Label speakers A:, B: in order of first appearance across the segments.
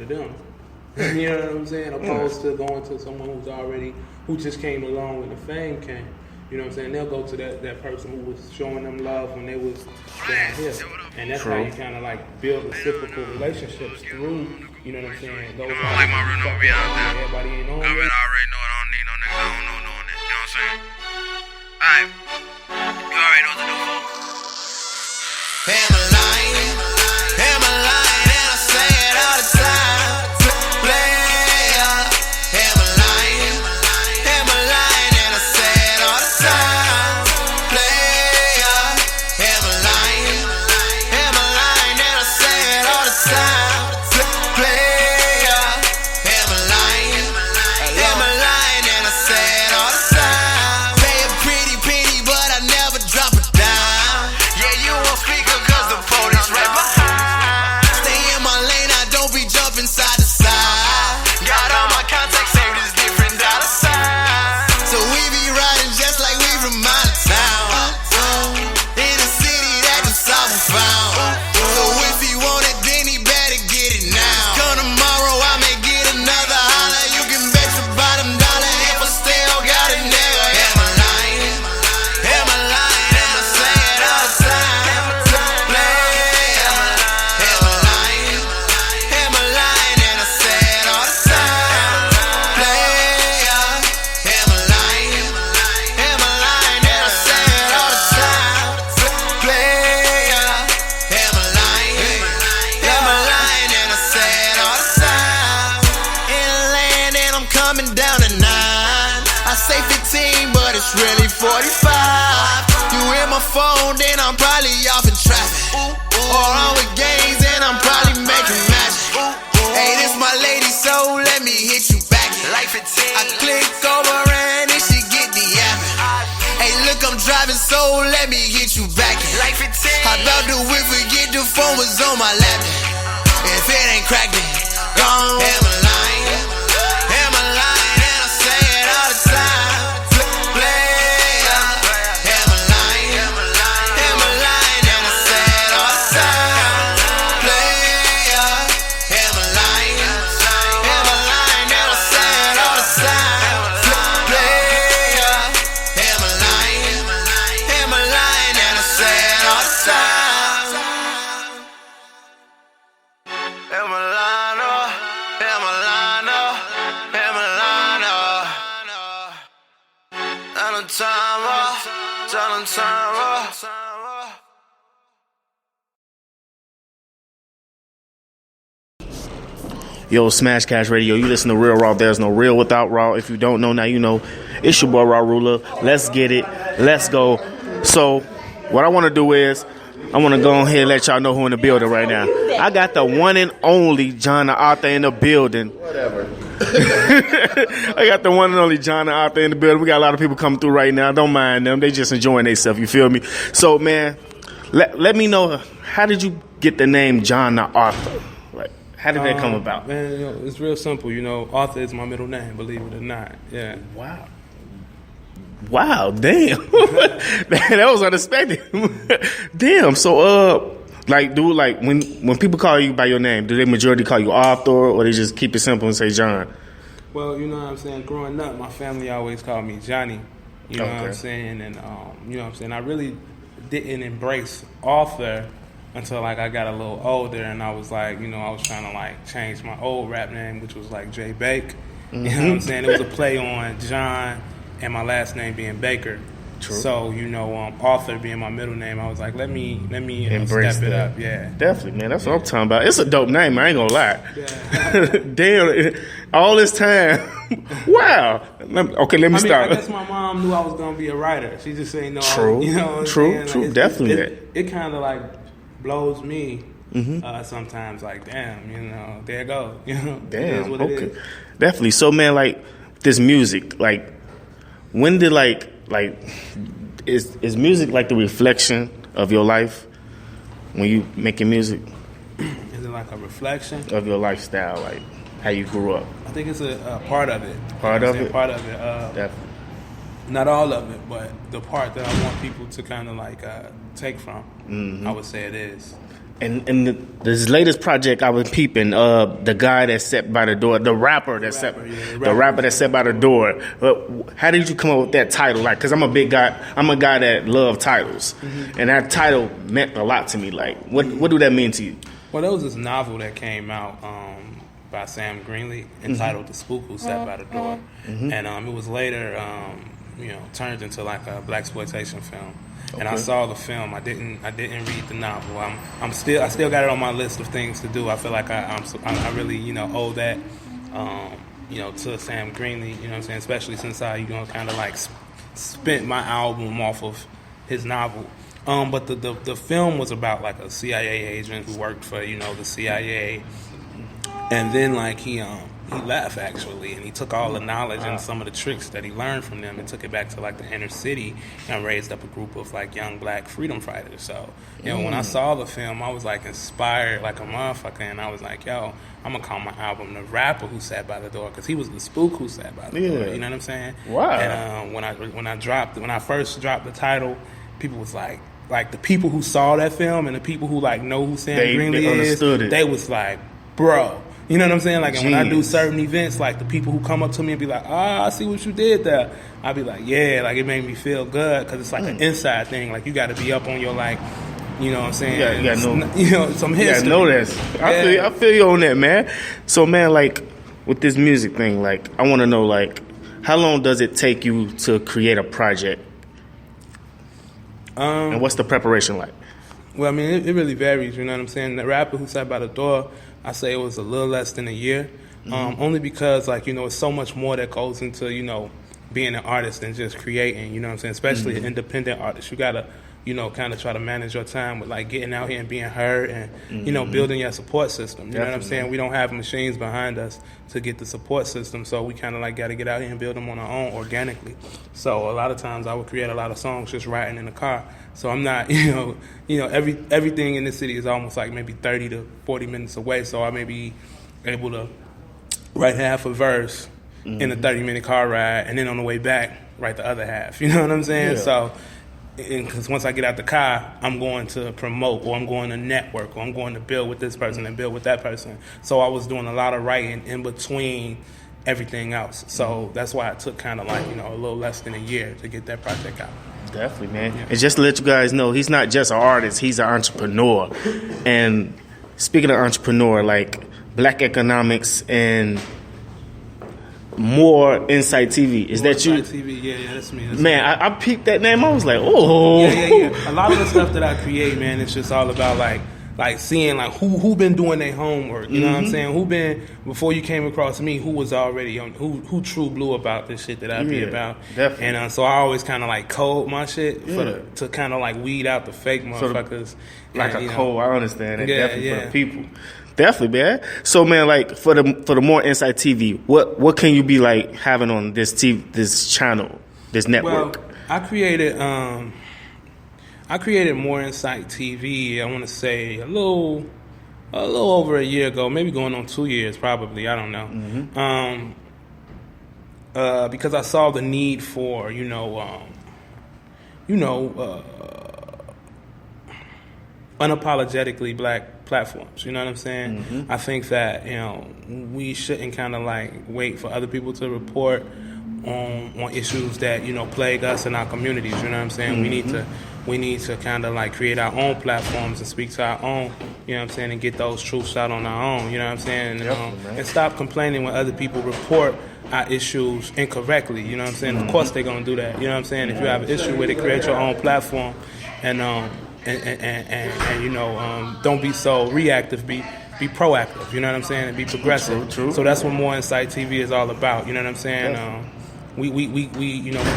A: to them. You know what I'm saying? Opposed to going to someone who just came along when the fame came. You know what I'm saying? They'll go to that person who was showing them love when they was down here. And that's how you kind of like build reciprocal relationships through, you know what I'm saying? Those
B: like my real number be out there.
A: Everybody ain't on it.
B: Government already know I don't need no niggas. I don't know doing it. You know what I'm saying? Alright. You already know what to do, folks.
C: Am I lying? Am I lying? And I say it all the time. Player. Am I lying? Am I lying? And I say it all the time. Player. Am I lying? Am I lying? And I say it all the time. Player. Am I lying? Am I lying? And I say it all the time. Pay a pretty penny, but I never drop a dime. Yeah, you won't speak up 'cause the police right behind. Stay in my lane, I don't be jumping side to side. Got all my contacts saved as different dollar signs. So we be riding just like we from out of town. In a city that the South found. So if he want it, then he better get it now. Come tomorrow, I may get another holler. You can bet your bottom dollar if I still got it now. Am I lying? Am I lying? Am I say it all the time? Player. Am I lying? Am I lying? And I say it all the time. Player. Am I lying? Am I lying? And I say it all the time. Player. Am I lying? Am I lying? And I say it all the time. Inland and I'm coming down to 9. I say 15, but it's really 45. You hit my phone, then I'm probably off in traffic. Or on with gangs, and I'm probably making magic. Hey, this my lady, so let me hit you back. Life at 10. I click over and it should get the yapping. Hey, look, I'm driving, so let me hit you back. Life at 10. How about the whip, forget the phone was on my lap. If it ain't cracked, then gone. Am I lying? Am I lying? And I say it all the time. Player. Am I lying? Am I lying? And I say it all the time. Player. Am I lying? Am I lying? And I say it all the time. Player. Am I lying? Am I lying? And I say it all the time. Am I lying? Am I lying? Am I lying? Tell them time, tell them time.
D: Yo, Smash Cash Radio, you listen to Real Raw. There's no real without Raw. If you don't know, now you know. It's your boy Raw Ruler. Let's get it. Let's go. So, what I want to do is, I want to go ahead and let y'all know who in the building right now. I got the one and only John the Author in the building. Whatever. I got the one and only John the Author in the building. We got a lot of people coming through right now. Don't mind them. They just enjoying themselves. You feel me? So, man, let me know, how did you get the name John the Author? Like, how did that come about?
A: Man, you know, it's real simple. You know, Arthur is my middle name, believe it or not. Yeah.
D: Wow, damn. That was unexpected. Damn. So, when people call you by your name, do they majority call you Arthur, or they just keep it simple and say John?
A: Well, you know what I'm saying? Growing up, my family always called me Johnny. You know what I'm saying? And, you know what I'm saying? I really didn't embrace Arthur until, like, I got a little older, and I was like, you know, I was trying to, like, change my old rap name, which was, like, Jay Bake. You know what I'm saying? It was a play on John and my last name being Baker.
D: True.
A: So, you know, Arthur being my middle name, I was like, let me
D: embrace
A: step it
D: that.
A: up. Yeah.
D: Definitely, man. That's what I'm talking about. It's a dope name. I ain't gonna lie.
A: Yeah.
D: Damn, all this time. Wow. Okay, let me start.
A: I guess my mom knew I was gonna be a writer. She just ain't know.
D: True.
A: You know.
D: True.
A: Like,
D: Definitely.
A: It kind of like blows me sometimes. Like, damn, you know, there it goes. You know.
D: Damn.
A: It is what it is.
D: Definitely. So, man, like this music, like when did like is music like the reflection of your life when you making music?
A: Is it like a reflection
D: of your lifestyle, like how you grew up?
A: I think it's a part of it.
D: Part of it.
A: Definitely. Not all of it, but the part that I want people to kind of like take from. I would say it is.
D: And this latest project I was peeping, the guy that sat by the door, the rapper that sat by the door. How did you come up with that title? Like, cause I'm a guy that love titles, and that title meant a lot to me. Like, what do that mean to you?
A: Well, there was this novel that came out by Sam Greenlee entitled "The Spook Who Sat by the Door," and it was later, turned into like a blaxploitation film. Okay. And I saw the film. I didn't read the novel. I still got it on my list of things to do. I feel like I really owe that to Sam Greenlee. You know what I'm saying? Especially since I kind of like spent my album off of his novel. But the film was about like a CIA agent who worked for the CIA, and then like he left actually, and he took all the knowledge and some of the tricks that he learned from them and took it back to like the inner city and raised up a group of like young black freedom fighters. So when I saw the film, I was like inspired like a motherfucker, and I was like, yo, I'm gonna call my album "The Rapper Who Sat by the Door" because he was the spook who sat by the door. You know what I'm saying?
D: Wow.
A: And when I first dropped the title, people was like the people who saw that film and the people who like know who Sam Greenlee is, they was like, bro. You know what I'm saying? Like, and when I do certain events, like the people who come up to me and be like, I see what you did there. I'll be like, yeah, like it made me feel good because it's like an inside thing. Like you got to be up on your like, you know what I'm saying?
D: You got
A: some history.
D: You got to know this. I feel you on that, man. So, man, like with this music thing, like I want to know, like, how long does it take you to create a project? And what's the preparation like?
A: Well, I mean, it really varies. You know what I'm saying? The Rapper Who Sat by the Door, I say it was a little less than a year, only because, like, it's so much more that goes into, being an artist than just creating, you know what I'm saying? Especially an independent artist. You got to, kind of try to manage your time with, like, getting out here and being heard and, building your support system. You know what I'm saying? We don't have machines behind us to get the support system, so we kind of, like, got to get out here and build them on our own organically. So a lot of times I would create a lot of songs just riding in the car. So I'm not, everything in this city is almost like maybe 30 to 40 minutes away. So I may be able to write half a verse in a 30-minute car ride, and then on the way back, write the other half. You know what I'm saying? Yeah. So, because once I get out the car, I'm going to promote, or I'm going to network, or I'm going to build with this person and build with that person. So I was doing a lot of writing in between everything else. So that's why it took kind of like, a little less than a year to get that project out.
D: Definitely, man. Yeah. And just to let you guys know, he's not just an artist, he's an entrepreneur. And speaking of entrepreneur, like Black Economics and More Insight TV. Is that you?
A: Insight TV, yeah, that's me.
D: Man, I peeped that name. I was like, oh.
A: Yeah. A lot of the stuff that I create, man, it's just all about like seeing like who been doing their homework. You know what I'm saying? Who been, before you came across me, who was already on, who true blue about this shit that I be about.
D: Definitely.
A: And so I always kind of like code my shit to kind of like weed out the fake motherfuckers.
D: Like a code, I understand it. Definitely for the people. Definitely, man. So, man, like for the More Insight TV, what can you be like having on this channel, this network?
A: Well, I created More Insight TV. I want to say a little over a year ago, maybe going on 2 years, probably. I don't know. Because I saw the need for unapologetically black platforms. You know what I'm saying? I think that we shouldn't kind of like wait for other people to report on issues that plague us in our communities. You know what I'm saying? We need to kind of like create our own platforms and speak to our own, you know what I'm saying, and get those truths out on our own, you know what I'm saying, and stop complaining when other people report our issues incorrectly, you know what I'm saying. Of course they're gonna do that, you know what I'm saying. If you have an issue with it, create your own platform, and don't be so reactive, be proactive, you know what I'm saying, and be progressive. True. So that's what More Insight TV is all about, you know what I'm saying. We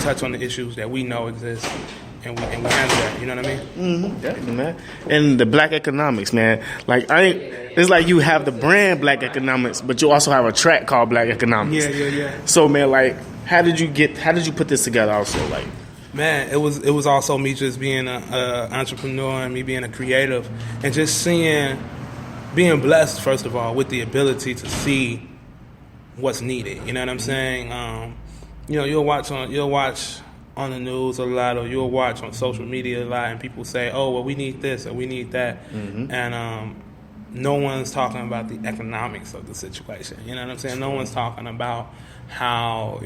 A: touch on the issues that we know exist, and we handle that, you know what I mean?
D: Definitely, man. And the Black Economics, man. Like it's like you have the brand Black Economics, but you also have a track called Black Economics.
A: Yeah.
D: So, man, like, how did you put this together? Also, like,
A: man, it was also me just being an entrepreneur and me being a creative, and just being blessed, first of all, with the ability to see what's needed. You know what I'm saying? You'll watch on the news a lot, or you'll watch on social media a lot, and people say, "Oh, well, we need this or we need that," and no one's talking about the economics of the situation. You know what I'm saying? No one's talking about how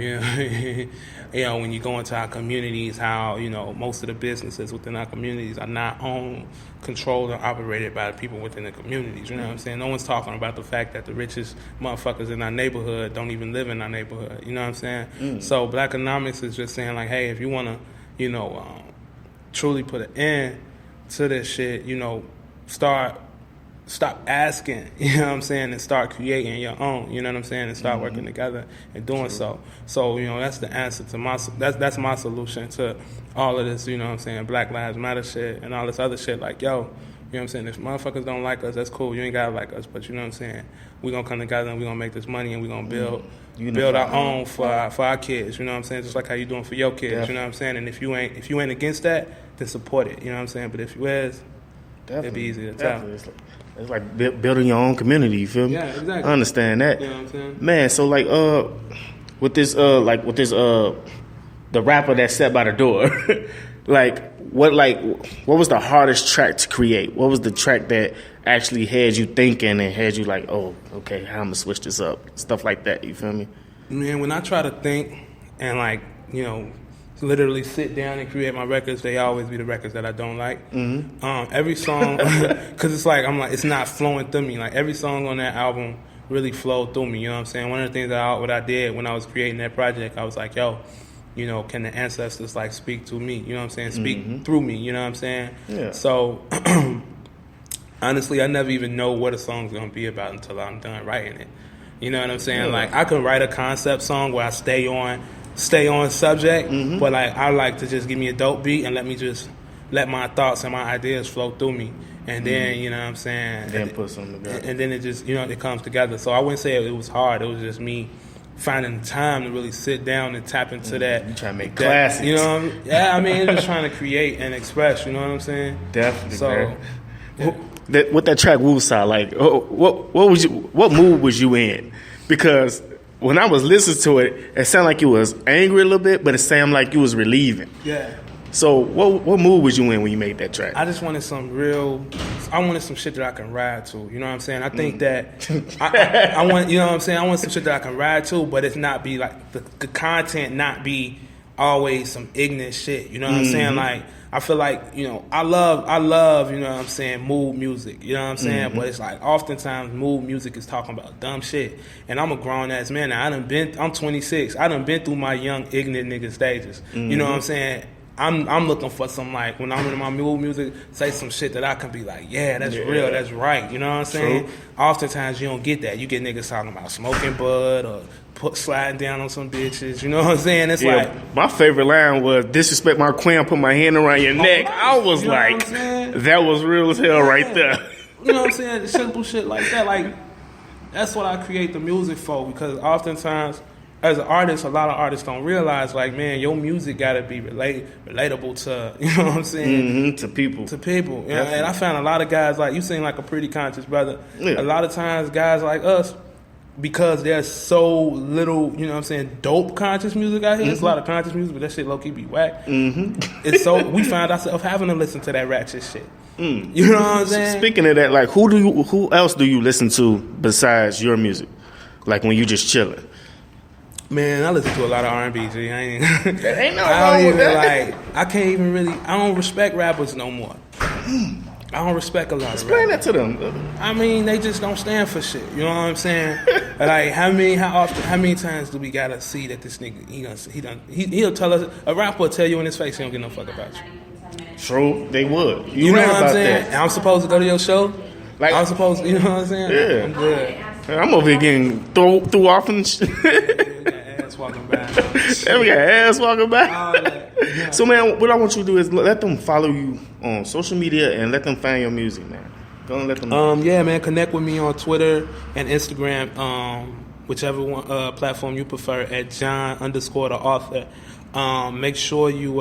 A: when you go into our communities, how most of the businesses within our communities are not owned, controlled, or operated by the people within the communities. You know what I'm saying? No one's talking about the fact that the richest motherfuckers in our neighborhood don't even live in our neighborhood. You know what I'm saying? So Black economics is just saying like, hey, if you want to, truly put an end to this shit, stop asking, you know what I'm saying, and start creating your own, you know what I'm saying, and start working together and doing so. So, that's the answer to that's my solution to all of this, you know what I'm saying, Black Lives Matter shit and all this other shit. Like, yo, you know what I'm saying, if motherfuckers don't like us, that's cool, you ain't gotta like us, but you know what I'm saying, we gonna come together and we gonna make this money and we gonna build our own for our kids, you know what I'm saying, just like how you doing for your kids, you know what I'm saying, and if you ain't against that, then support it, you know what I'm saying, but if you is, it'd be easy to tell.
D: It's like building your own community, you feel me?
A: Yeah, exactly.
D: I understand that.
A: You know what I'm saying?
D: Man, so like with this the rapper that sat by the door, what was the hardest track to create? What was the track that actually had you thinking and had you like, oh, okay, how I'm gonna switch this up? Stuff like that, you feel me?
A: Man, when I try to think and literally sit down and create my records, they always be the records that I don't like. Every song, because it's not flowing through me. Like every song on that album really flowed through me. You know what I'm saying? One of the things what I did when I was creating that project, I was like, yo, can the ancestors speak to me? You know what I'm saying? Speak through me. You know what I'm saying? Yeah. So honestly, I never even know what a song's gonna be about until I'm done writing it. You know what I'm saying? Yeah. Like I can write a concept song where I stay on subject, but I like to just give me a dope beat and let me just let my thoughts and my ideas flow through me, and then you know what I'm saying,
D: then put something together,
A: and then it just it comes together. So I wouldn't say it was hard. It was just me finding time to really sit down and tap into that.
D: You trying to make classics,
A: just trying to create and express. You know what I'm saying?
D: Definitely.
A: So
D: with that track Woosah, like what mood was you in? Because when I was listening to it, it sounded like you was angry a little bit, but it sounded like you was relieving.
A: Yeah.
D: So what mood was you in when you made that track?
A: I just wanted some shit that I can ride to. You know what I'm saying? I think that I want, you know what I'm saying? I want some shit that I can ride to, but it's not be like the content not be always some ignorant shit. You know what I'm saying? Like I feel like, I love, you know what I'm saying, mood music, you know what I'm saying? But it's like oftentimes mood music is talking about dumb shit. And I'm a grown ass man now. I'm 26. I done been through my young ignorant nigga stages. You know what I'm saying? I'm looking for some, like, when I'm in my mood music, say some shit that I can be like, yeah, that's real, that's right. You know what I'm saying? True. Oftentimes you don't get that. You get niggas talking about smoking bud or sliding down on some bitches. You know what I'm saying? It's like,
D: my favorite line was disrespect my queen, put my hand around your neck. I was like, that was real as hell right there.
A: You know what I'm saying? Simple shit like that. Like, that's what I create the music for, because oftentimes as an artist, a lot of artists don't realize, like, man, your music gotta be relatable to, you know what I'm saying?
D: To people.
A: To people. You know? And I found a lot of guys, like, you seem like a pretty conscious brother. Yeah. A lot of times guys like us, because there's so little, you know what I'm saying, dope conscious music out here. There's a lot of conscious music, but that shit low-key be whack. It's so, we find ourselves having to listen to that ratchet shit. You know what I'm saying?
D: Speaking of that, like, who else do you listen to besides your music? Like, when you just chilling?
A: Man, I listen to a lot of R&B, G.
D: Ain't no wrong with that.
A: I can't even really, I don't respect rappers no more. I don't respect a lot of rappers.
D: Explain that to them.
A: I mean, they just don't stand for shit. You know what I'm saying? Like, how many times do we gotta see that this nigga, he'll tell us, a rapper will tell you in his face he don't give no fuck about you.
D: True, they would.
A: You know what I'm saying? And I'm supposed to go to your show? Like, I'm supposed to, you know what I'm saying?
D: Yeah.
A: I'm good.
D: I'm over here getting threw off and shit.
A: Walking by.
D: We got ass walking by. So, man, what I want you to do is let them follow you on social media and let them find your music, man. Go and let them know.
A: Yeah, man, connect with me on Twitter and Instagram, whichever one, platform you prefer, at John_the author. Make sure you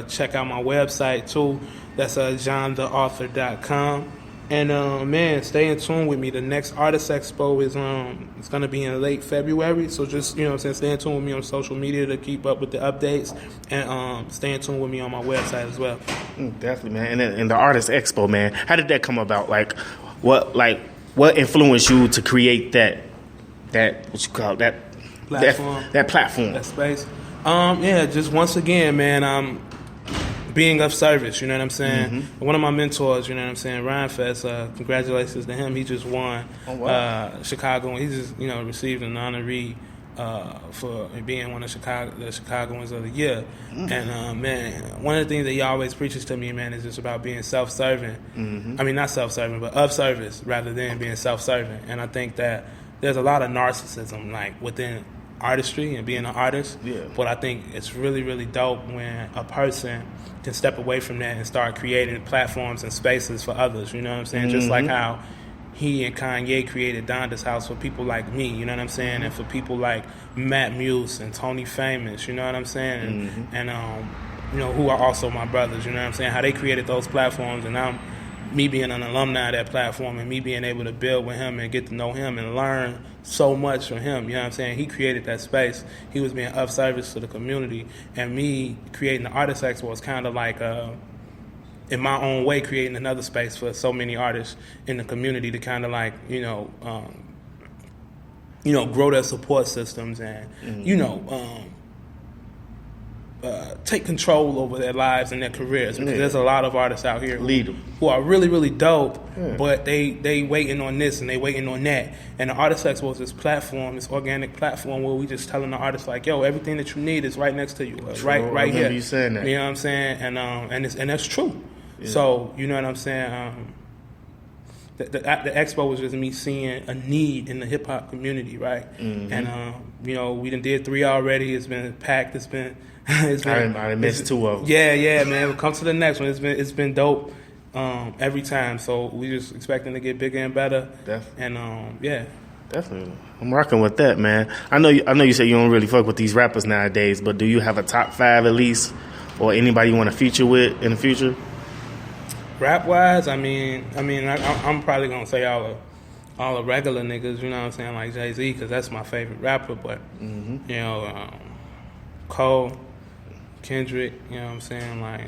A: check out my website, too. That's johntheauthor.com. And man, stay in tune with me. The next Artist Expo is it's gonna be in late February. So just stay in tune with me on social media to keep up with the updates, and stay in tune with me on my website as well.
D: Definitely, man. And the Artist Expo, man, how did that come about? What influenced you to create that what you call that
A: Platform.
D: that platform?
A: That space. Just once again, man, being of service, you know what I'm saying?
D: Mm-hmm.
A: One of my mentors, you know what I'm saying, Ryan Fest, congratulations to him. He just won Chicago, and he just, received an honoree for being one of the Chicagoans of the year. And, man, one of the things that he always preaches to me, man, is just about being self-serving. I mean, not self-serving, but of service rather than being self-serving. And I think that there's a lot of narcissism, like, within artistry and being an artist.
D: Yeah.
A: But I think it's really, really dope when a person can step away from that and start creating platforms and spaces for others, you know what I'm saying? Just like how he and Kanye created Donda's House for people like me, you know what I'm saying? And for people like Matt Muse and Tony Famous, you know what I'm saying? And who are also my brothers, you know what I'm saying? How they created those platforms, and now me being an alumni of that platform and me being able to build with him and get to know him and learn so much from him, you know what I'm saying? He created that space. He was being of service to the community, and me creating the Artist Expo was kind of like, in my own way, creating another space for so many artists in the community to kind of like, grow their support systems and, take control over their lives and their careers, because there's a lot of artists out here who are really, really dope, but they waiting on this and they waiting on that. And the Artist Expo is this platform, this organic platform where we just telling the artists like, yo, everything that you need is right next to you, right here.
D: You saying that.
A: You know what I'm saying? And that's true. Yeah. So you know what I'm saying? The expo was just me seeing a need in the hip hop community, right? And we did 3 already. It's been packed. I
D: missed 2 of them.
A: Yeah, man. We'll come to the next one. It's been dope every time. So we just expecting to get bigger and better.
D: Definitely.
A: And
D: definitely. I'm rocking with that, man. I know you say you don't really fuck with these rappers nowadays, but do you have a top 5 at least, or anybody you want to feature with in the future?
A: Rap wise, I'm probably gonna say all the regular niggas, you know what I'm saying, like Jay-Z, because that's my favorite rapper. But Cole, Kendrick, you know what I'm saying, like,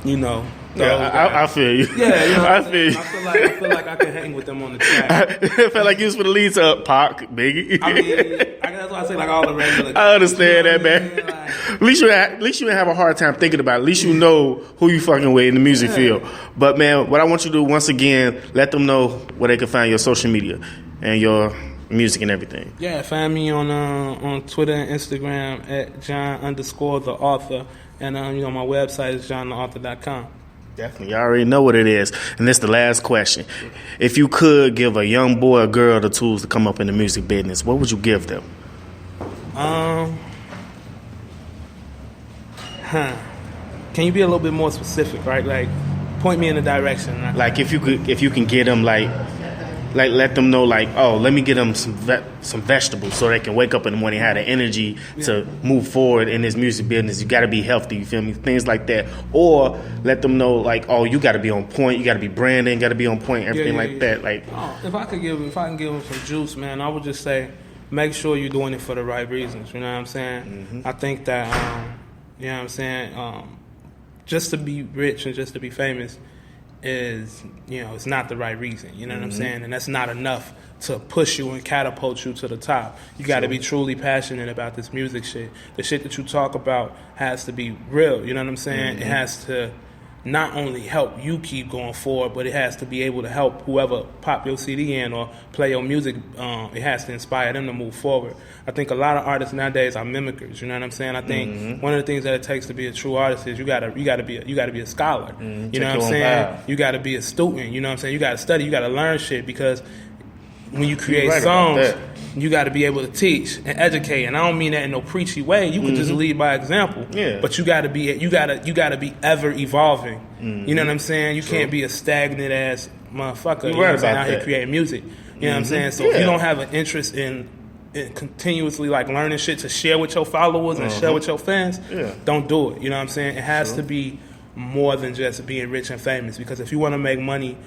D: I feel you.
A: Yeah,
D: I feel you.
A: I feel like I can hang with them on the track.
D: I felt like you was for the leads up, Pac, Biggie.
A: That's why I say like all the regular.
D: I understand that, man.
A: I mean? Like,
D: at least you didn't have a hard time thinking about it. At least you know who you fucking with in the music field. But man, what I want you to do once again, let them know where they can find your social media and your music and everything.
A: Yeah, find me on Twitter and Instagram at John_the_author, and my website is johntheauthor.com.
D: Definitely, y'all already know what it is. And this is the last question. If you could give a young boy or girl the tools to come up in the music business, what would you give them?
A: Can you be a little bit more specific, right? Like, point me in a direction. Right?
D: Like, if you can get them, like let them know, like, oh, let me get them some vegetables so they can wake up in the morning, have the energy to move forward in this music business. You got to be healthy, you feel me? Things like that. Or let them know, like, oh, you got to be on point, you got to be branding, got to be on point, everything that. Like,
A: if I can give them some juice, man, I would just say, make sure you're doing it for the right reasons. You know what I'm saying? I think that, you know what I'm saying, just to be rich and just to be famous is, it's not the right reason. You know what I'm saying? And that's not enough to push you and catapult you to the top. You got to be truly passionate about this music shit. The shit that you talk about has to be real. You know what I'm saying? It has to not only help you keep going forward, but it has to be able to help whoever pop your CD in or play your music. It has to inspire them to move forward. I think a lot of artists nowadays are mimickers. You know what I'm saying? I think one of the things that it takes to be a true artist is you gotta be a scholar. You know what I'm saying? You gotta be a student. You know what I'm saying? You gotta study. You gotta learn shit, because when you create songs, you got to be able to teach and educate. And I don't mean that in no preachy way. You can just lead by example. Yeah. But you got to be ever evolving. You know what I'm saying? You can't be a stagnant ass motherfucker. You know what I'm saying? Out here creating music. You know what I'm saying? So if you don't have an interest in continuously like learning shit to share with your followers and share with your fans, don't do it. You know what I'm saying? It has to be more than just being rich and famous. Because if you want to make money,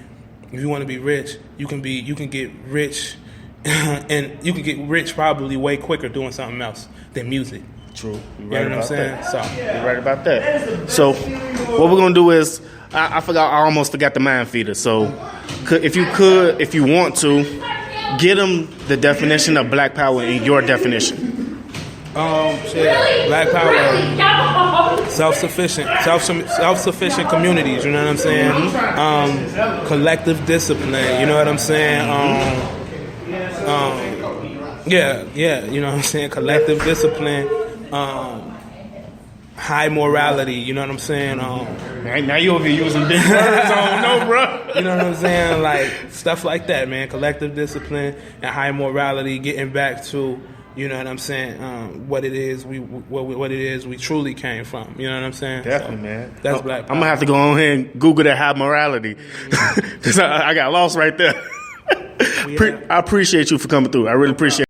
A: if you want to be rich, you can get rich, and you can get rich probably way quicker doing something else than music.
D: True.
A: You know what I'm saying? So
D: you're right about that. So what we're gonna do is, I almost forgot the mind feeder. So if you want to, get them the definition of Black Power in your definition.
A: Black Power, self-sufficient communities. You know what I'm saying? Collective discipline. You know what I'm saying? Yeah. You know what I'm saying? Collective discipline. High morality. You know what I'm saying?
D: Now you over here using big words. I don't know, bro.
A: You know what I'm saying? Like stuff like that, man. Collective discipline and high morality. Getting back to, you know what I'm saying, what it is we truly came from. You know what I'm saying?
D: Definitely, man.
A: That's Black Power.
D: I'm gonna have to go on here and Google that high morality, because I got lost right there. I appreciate you for coming through. I really appreciate it.